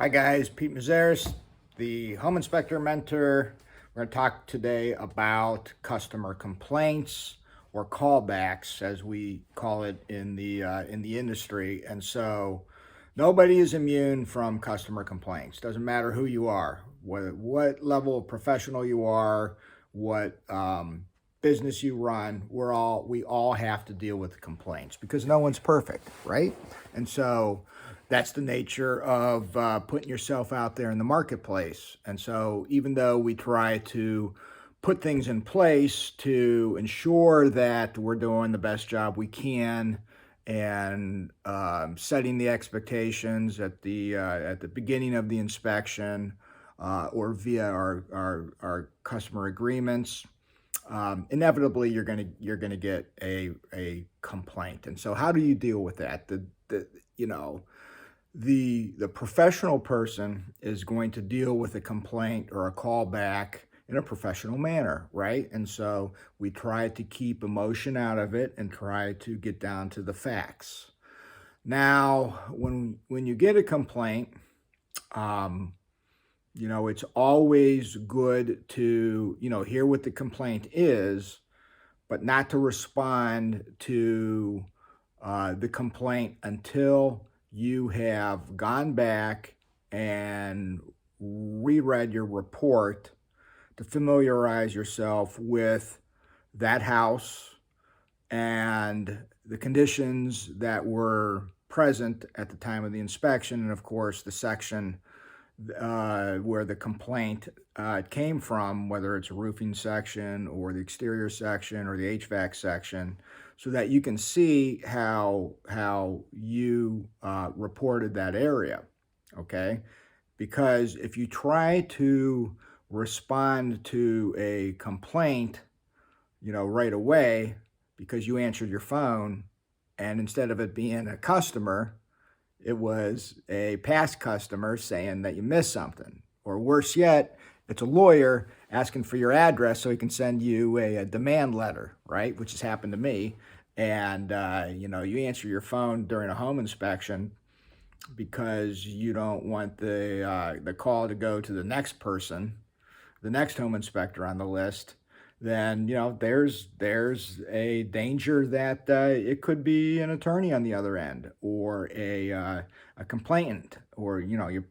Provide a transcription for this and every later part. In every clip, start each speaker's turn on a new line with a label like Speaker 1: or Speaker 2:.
Speaker 1: Hi guys, Pete Mazaris, the Home Inspector Mentor. We're going to talk today about customer complaints or callbacks, as we call it in the industry. And so, nobody is immune from customer complaints. Doesn't matter who you are, what level of professional you are, what business you run. We all have to deal with complaints because no one's perfect, right? And so that's the nature of putting yourself out there in the marketplace. And so even though we try to put things in place to ensure that we're doing the best job we can and setting the expectations at the beginning of the inspection or via our customer agreements, inevitably you're gonna get a complaint. And so how do you deal with that? The you know the professional person is going to deal with a complaint or a callback in a professional manner, right? And so we try to keep emotion out of it and try to get down to the facts. Now, when you get a complaint, um, it's always good to hear what the complaint is, but not to respond to the complaint until you have gone back and reread your report to familiarize yourself with that house and the conditions that were present at the time of the inspection, and of course the section where the complaint came from, whether it's a roofing section or the exterior section or the HVAC section, so that you can see how you reported that area. Okay, because if you try to respond to a complaint, right away because you answered your phone, and instead of it being a customer, it was a past customer saying that you missed something. Or worse yet, it's a lawyer asking for your address so he can send you a demand letter, right? Which has happened to me. And, you answer your phone during a home inspection because you don't want the call to go to the next person, the next home inspector on the list. Then there's a danger that it could be an attorney on the other end, or a complainant, or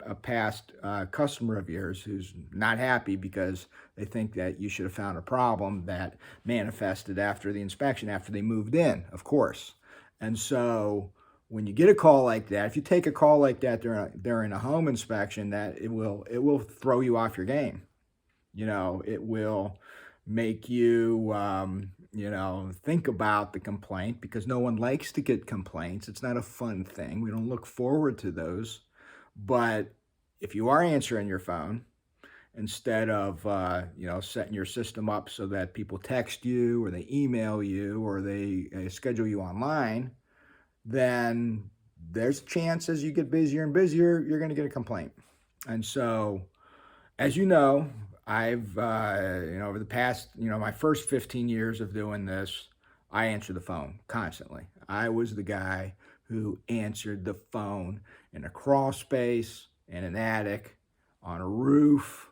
Speaker 1: a past customer of yours who's not happy because they think that you should have found a problem that manifested after the inspection, after they moved in, of course. And so when you get a call like that, if you take a call like that during a home inspection, that it will throw you off your game. It will make you, think about the complaint, because no one likes to get complaints. It's not a fun thing. We don't look forward to those. But if you are answering your phone, instead of, setting your system up so that people text you or they email you or they schedule you online, then there's a chance as you get busier and busier, you're going to get a complaint. And so, as you know, I've, over the past, my first 15 years of doing this, I answered the phone constantly. I was the guy who answered the phone in a crawl space, in an attic, on a roof,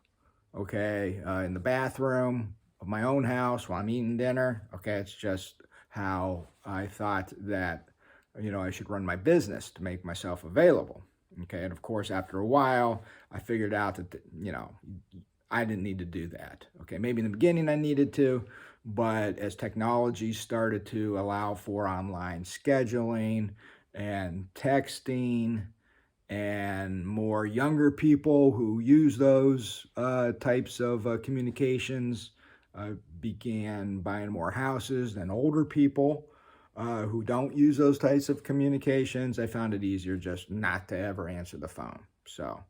Speaker 1: okay, in the bathroom of my own house while I'm eating dinner. Okay, it's just how I thought that, I should run my business to make myself available. Okay, and of course, after a while, I figured out that, I didn't need to do that. Okay, maybe in the beginning I needed to, but as technology started to allow for online scheduling and texting, and more younger people who use those types of communications began buying more houses than older people who don't use those types of communications, I found it easier just not to ever answer the phone. So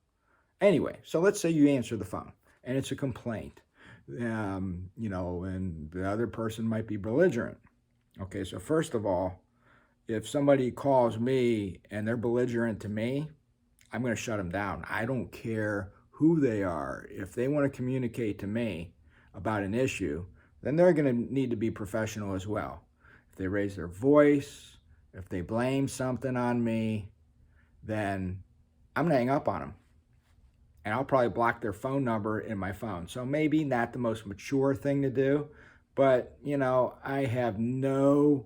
Speaker 1: anyway, so let's say you answer the phone and it's a complaint, and the other person might be belligerent. Okay, so first of all, if somebody calls me and they're belligerent to me, I'm going to shut them down. I don't care who they are. If they want to communicate to me about an issue, then they're going to need to be professional as well. If they raise their voice, if they blame something on me, then I'm going to hang up on them. and I'll probably block their phone number in my phone. So maybe not the most mature thing to do, but you know, I have no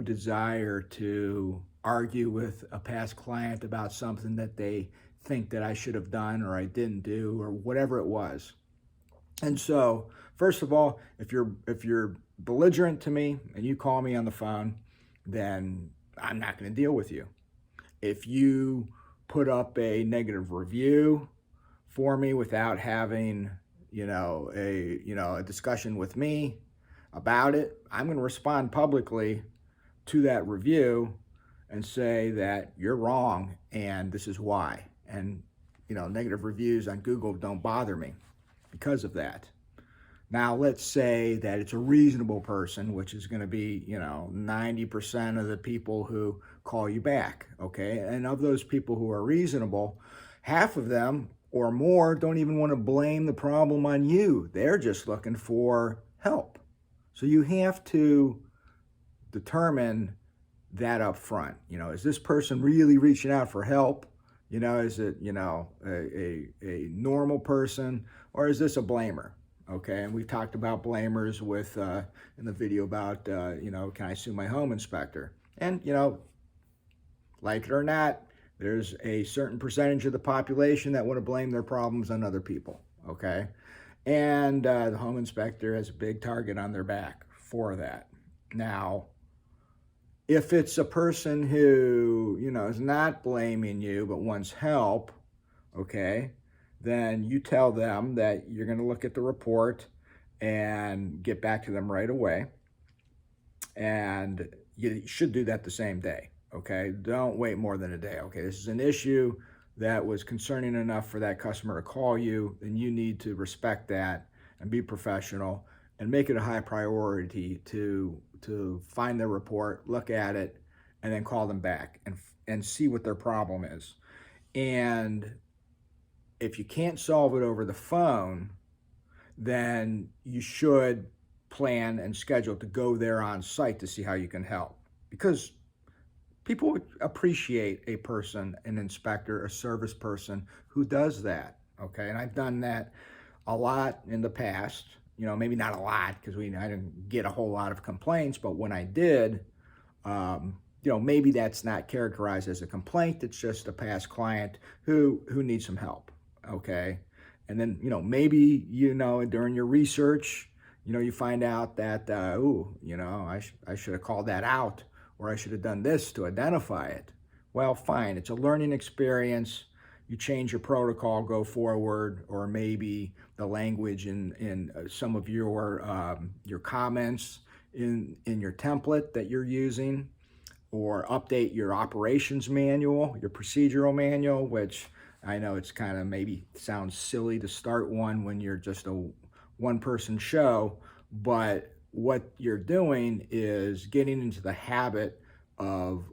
Speaker 1: desire to argue with a past client about something that they think that I should have done or I didn't do or whatever it was. And so, first of all, if you're belligerent to me and you call me on the phone, then I'm not going to deal with you. If you put up a negative review for me without having, a discussion with me about it, I'm going to respond publicly to that review and say that you're wrong and this is why. And, negative reviews on Google don't bother me because of that. Now, let's say that it's a reasonable person, which is going to be, 90% of the people who call you back, okay? And of those people who are reasonable, half of them or more don't even want to blame the problem on you. They're just looking for help. So you have to determine that up front. Is this person really reaching out for help? Is it, a normal person, or is this a blamer? Okay, and we talked about blamers with in the video about, can I sue my home inspector? And, like it or not, there's a certain percentage of the population that want to blame their problems on other people, okay? And the home inspector has a big target on their back for that. Now, if it's a person who, is not blaming you but wants help, okay, then you tell them that you're going to look at the report and get back to them right away. And you should do that the same day, okay? Don't wait more than a day, okay? This is an issue that was concerning enough for that customer to call you, then you need to respect that and be professional and make it a high priority to find their report, look at it, and then call them back and see what their problem is. And if you can't solve it over the phone, then you should plan and schedule to go there on site to see how you can help. Because people appreciate a person, an inspector, a service person who does that, okay? And I've done that a lot in the past. Maybe not a lot because I didn't get a whole lot of complaints, but when I did, maybe that's not characterized as a complaint. It's just a past client who needs some help, okay? And then, maybe, during your research, you find out that, I should have called that out, or I should have done this to identify it. Well, fine, it's a learning experience. You change your protocol, go forward, or maybe the language in some of your comments in your template that you're using, or update your operations manual, your procedural manual, which I know it's kind of maybe sounds silly to start one when you're just a one-person show, but what you're doing is getting into the habit of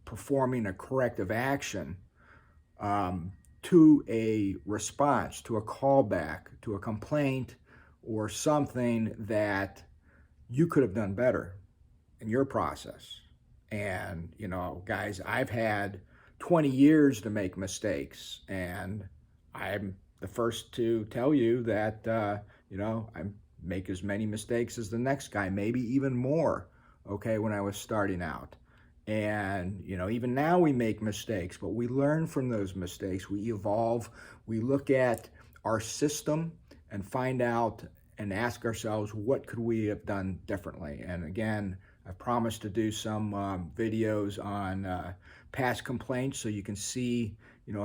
Speaker 1: performing a corrective action to a response, to a callback, to a complaint, or something that you could have done better in your process. And, guys, I've had 20 years to make mistakes, and I'm the first to tell you that, I make as many mistakes as the next guy, maybe even more, okay, when I was starting out. And, even now we make mistakes, but we learn from those mistakes. We evolve. We look at our system and find out and ask ourselves, what could we have done differently? And again, I promised to do some videos on past complaints so you can see,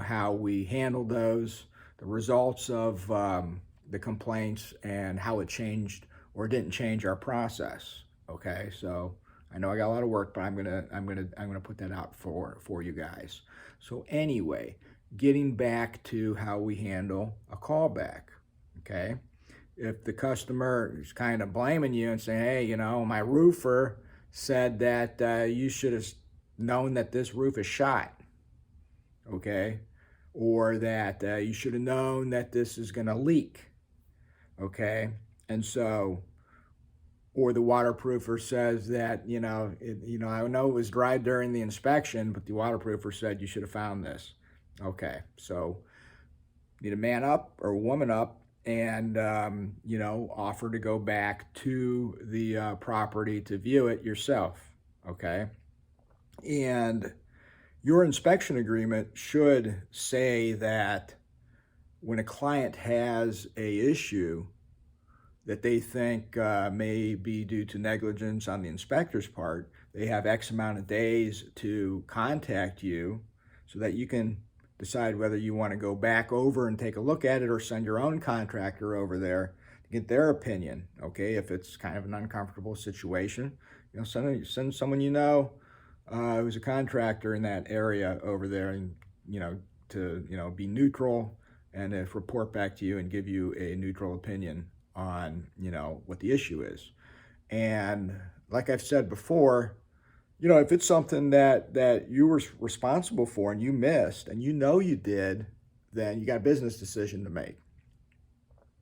Speaker 1: how we handled those, the results of the complaints, and how it changed or didn't change our process. Okay, so I know I got a lot of work, but I'm gonna put that out for you guys. So anyway, getting back to how we handle a callback. Okay, if the customer is kind of blaming you and saying, hey, my roofer said that you should have known that this roof is shot, okay, or that you should have known that this is going to leak, okay, and so, or the waterproofer says that, I know it was dry during the inspection, but the waterproofer said you should have found this. Okay, so need a man up or a woman up and, offer to go back to the property to view it yourself. Okay. And your inspection agreement should say that when a client has a issue that they think may be due to negligence on the inspector's part, they have X amount of days to contact you so that you can decide whether you want to go back over and take a look at it or send your own contractor over there to get their opinion. Okay, if it's kind of an uncomfortable situation, send someone who's a contractor in that area over there, and to be neutral and if report back to you and give you a neutral opinion on what the issue is. And like I've said before, if it's something that you were responsible for and you missed and you did, then you got a business decision to make.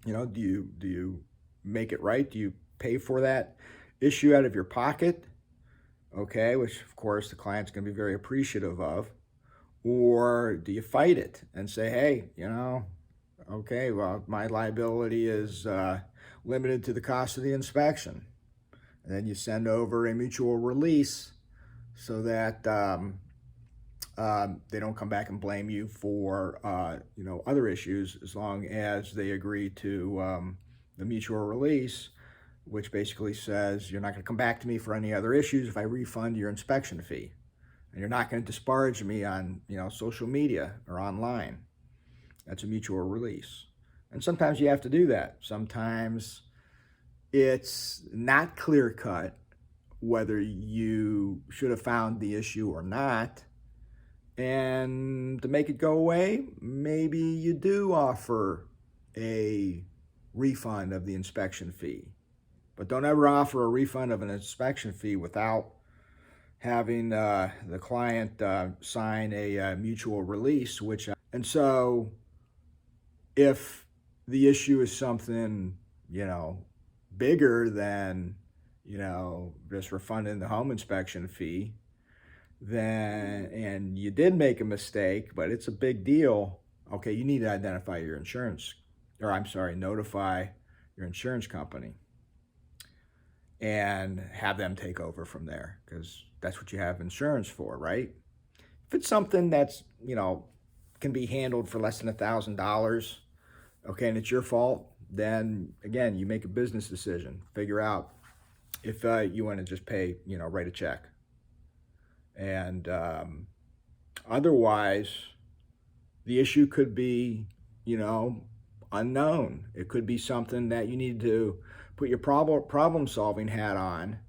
Speaker 1: Do you make it right? Do you pay for that issue out of your pocket? Okay, which of course the client's going to be very appreciative of. Or do you fight it and say, hey, okay, well, my liability is limited to the cost of the inspection. And then you send over a mutual release so that they don't come back and blame you for other issues, as long as they agree to the mutual release, which basically says you're not going to come back to me for any other issues if I refund your inspection fee, and you're not going to disparage me on social media or online. That's a mutual release. And sometimes you have to do that. Sometimes it's not clear cut whether you should have found the issue or not. And to make it go away, maybe you do offer a refund of the inspection fee. But don't ever offer a refund of an inspection fee without having the client sign a mutual release, and so if the issue is something, bigger than, just refunding the home inspection fee, then, and you did make a mistake, but it's a big deal, okay, you need to identify your notify your insurance company and have them take over from there, because that's what you have insurance for, right? If it's something that's, can be handled for less than $1,000, okay, and it's your fault, then again, you make a business decision. Figure out if you want to just pay, write a check. And otherwise, the issue could be, unknown. It could be something that you need to put your problem solving hat on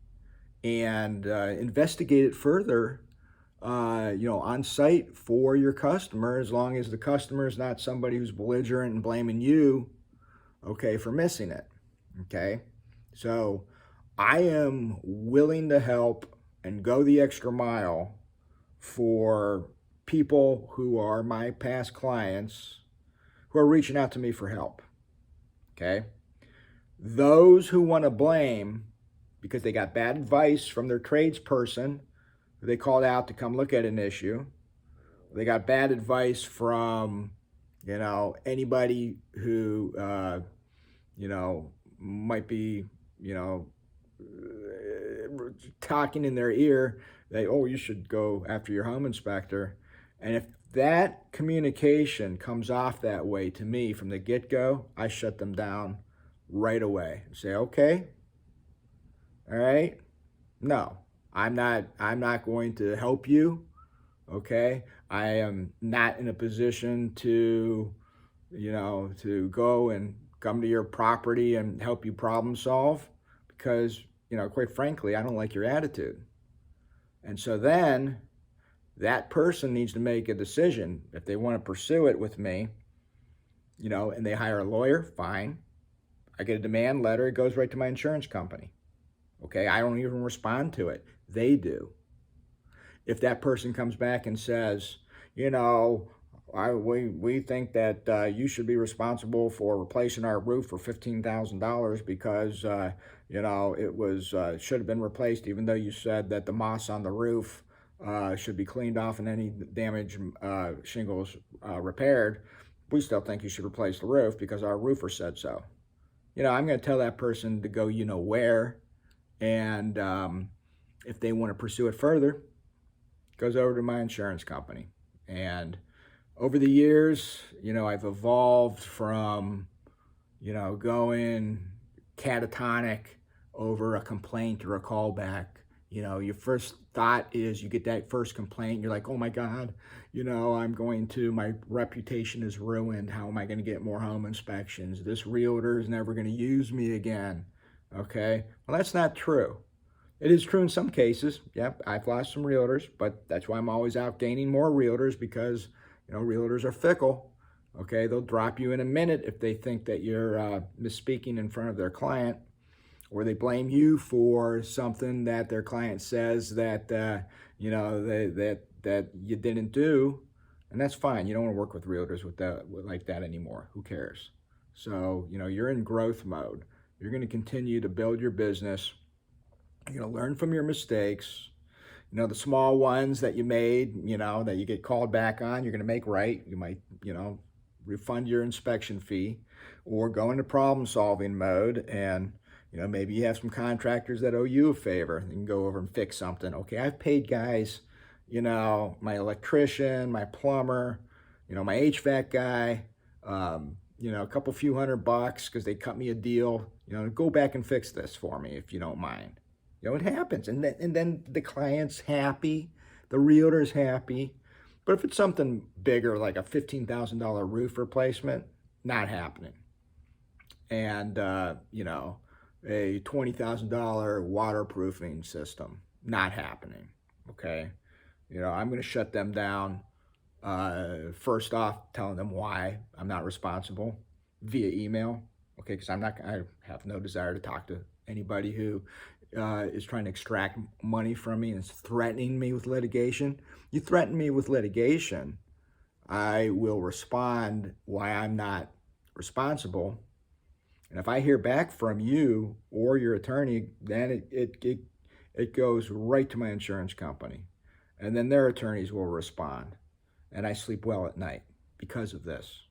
Speaker 1: and investigate it further, on site for your customer, as long as the customer is not somebody who's belligerent and blaming you, okay, for missing it. Okay, so I am willing to help and go the extra mile for people who are my past clients who are reaching out to me for help. Okay, those who want to blame because they got bad advice from their tradesperson who they called out to come look at an issue, they got bad advice from anybody who might be talking in their ear, you should go after your home inspector. And if that communication comes off that way to me from the get-go, I shut them down right away and say, okay, all right, no, I'm not going to help you. Okay, I am not in a position to to go and come to your property and help you problem solve, because quite frankly, I don't like your attitude. And so then that person needs to make a decision if they want to pursue it with me, and they hire a lawyer. Fine, I get a demand letter, it goes right to my insurance company. Okay, I don't even respond to it, they do. If that person comes back and says, we think that you should be responsible for replacing our roof for $15,000 because it was should have been replaced, even though you said that the moss on the roof should be cleaned off and any damaged shingles repaired, we still think you should replace the roof because our roofer said so. I'm going to tell that person to go where, and if they want to pursue it further, it goes over to my insurance company. And over the years, I've evolved from, going catatonic over a complaint or a callback. Your first thought is you get that first complaint, you're like, oh my God, my reputation is ruined. How am I going to get more home inspections? This realtor is never going to use me again. Okay. Well, that's not true. It is true in some cases. Yep, I've lost some realtors, but that's why I'm always out gaining more realtors, because, realtors are fickle. Okay. They'll drop you in a minute if they think that you're misspeaking in front of their client, or they blame you for something that their client says that that you didn't do, and that's fine. You don't want to work with realtors like that anymore. Who cares? So you're in growth mode. You're going to continue to build your business. You're going to learn from your mistakes. The small ones that you made, that you get called back on, you're going to make right. You might, refund your inspection fee, or go into problem solving mode, and maybe you have some contractors that owe you a favor. You can go over and fix something. Okay, I've paid guys, my electrician, my plumber, my HVAC guy, a couple few $100 because they cut me a deal. Go back and fix this for me if you don't mind. It happens, and then the client's happy, the realtor's happy. But if it's something bigger like a $15,000 roof replacement, not happening. And a $20,000 waterproofing system, not happening. Okay, I'm going to shut them down. First off, telling them why I'm not responsible via email. Okay, because I have no desire to talk to anybody who is trying to extract money from me and is threatening me with litigation. You threaten me with litigation, I will respond why I'm not responsible. And if I hear back from you or your attorney, then it goes right to my insurance company. And then their attorneys will respond. And I sleep well at night because of this.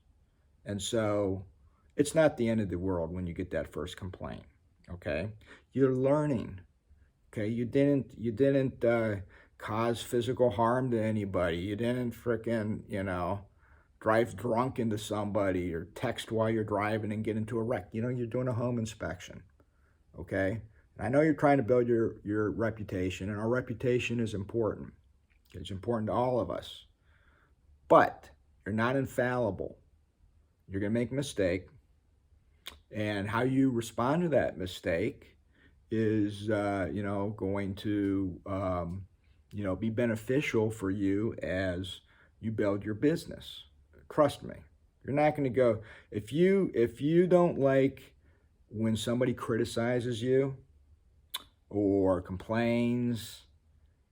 Speaker 1: And so it's not the end of the world when you get that first complaint. Okay? You're learning. Okay? You didn't cause physical harm to anybody. You didn't frickin', drive drunk into somebody or text while you're driving and get into a wreck. You're doing a home inspection. Okay? And I know you're trying to build your reputation, and our reputation is important. It's important to all of us. But you're not infallible. You're going to make a mistake. And how you respond to that mistake is, going to, be beneficial for you as you build your business. Trust me. You're not going to go, if you don't like when somebody criticizes you or complains,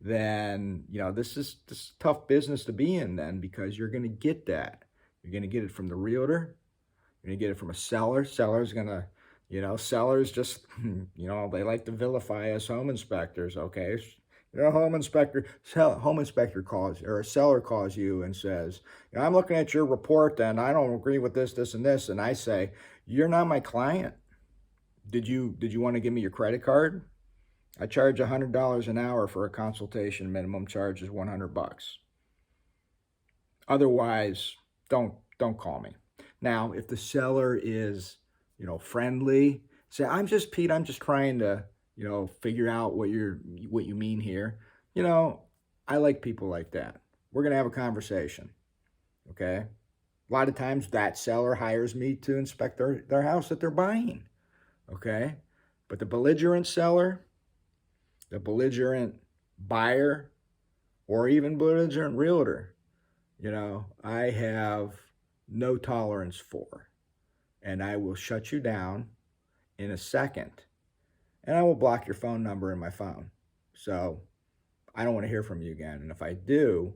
Speaker 1: then, this is tough business to be in then, because you're going to get that. You're going to get it from the realtor. You're going to get it from a seller. Seller's going to, sellers just, they like to vilify us home inspectors, okay? Home inspector calls, or a seller calls you and says, I'm looking at your report and I don't agree with this, this, and this. And I say, you're not my client. Did you want to give me your credit card? I charge $100 an hour for a consultation. Minimum charge is $100. Otherwise, don't call me. Now, if the seller is, friendly, say, I'm just trying to, figure out what you mean here. I like people like that. We're going to have a conversation. Okay. A lot of times that seller hires me to inspect their house that they're buying. Okay. But the belligerent seller, the belligerent buyer, or even belligerent realtor, I have no tolerance for. And I will shut you down in a second. And I will block your phone number in my phone. So I don't want to hear from you again. And if I do,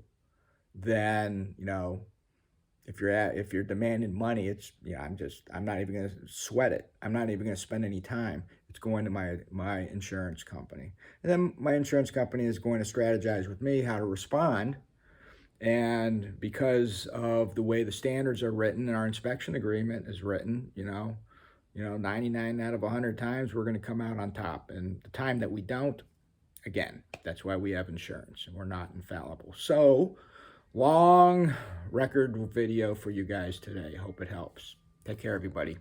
Speaker 1: then, if you're demanding money, it's, I'm not even going to sweat it. I'm not even going to spend any time. It's going to my insurance company. And then my insurance company is going to strategize with me how to respond. And because of the way the standards are written and our inspection agreement is written, 99 out of 100 times we're going to come out on top. And the time that we don't, again, that's why we have insurance and we're not infallible. So, long record video for you guys today. Hope it helps. Take care, everybody.